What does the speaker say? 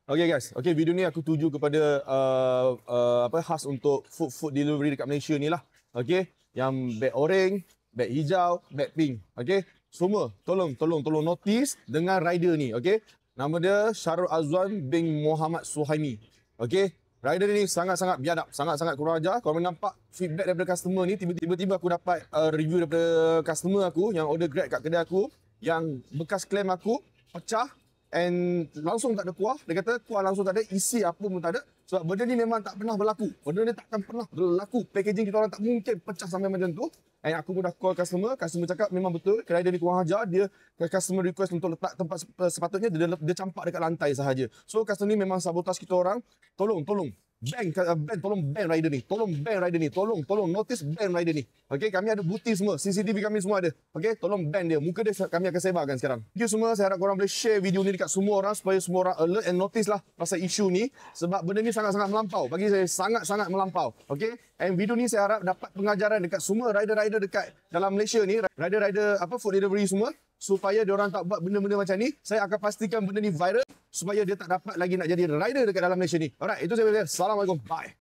Okay guys, okay video ni aku tuju kepada khas untuk food delivery dekat Malaysia ni lah. Okay, yang beg oreng, beg hijau, beg pink. Okay, semua tolong notice dengan rider ni. Okay, nama dia Syarul Azwan bin Muhammad Suhaimi. Okay, rider ni sangat-sangat biadab, sangat-sangat kurang ajar. Kalau nampak feedback daripada customer ni, tiba-tiba aku dapat review daripada customer aku yang order Grab kat kedai aku, yang bekas klaim aku pecah. And langsung tak ada kuah. Dia kata kuah langsung tak ada, isi apa pun tak ada. Sebab benda ni memang tak pernah berlaku. Benda ni takkan pernah berlaku. Packaging kita orang tak mungkin pecah sampai macam tu. And aku pun dah call customer cakap memang betul kedai dia ni kurang ajar. Dia customer request untuk letak tempat sepatutnya, dia campak dekat lantai sahaja. So customer ni memang sabotage kita orang. Tolong ban rider ni. Tolong notice ban rider ni. Okey, kami ada bukti semua. CCTV kami semua ada. Okey, tolong ban dia. Muka dia kami akan sebarkan sekarang. Thank you semua. Saya harap korang boleh share video ni dekat semua orang supaya semua orang alert and notice lah pasal isu ni, sebab benda ni sangat-sangat melampau. Bagi saya sangat-sangat melampau. Okey, and video ni saya harap dapat pengajaran dekat semua rider-rider dekat dalam Malaysia ni, rider-rider food delivery semua, supaya diorang tak buat benda-benda macam ni. Saya akan pastikan benda ni viral supaya dia tak dapat lagi nak jadi rider dekat dalam Malaysia ni. Alright, itu saya. Assalamualaikum. Bye.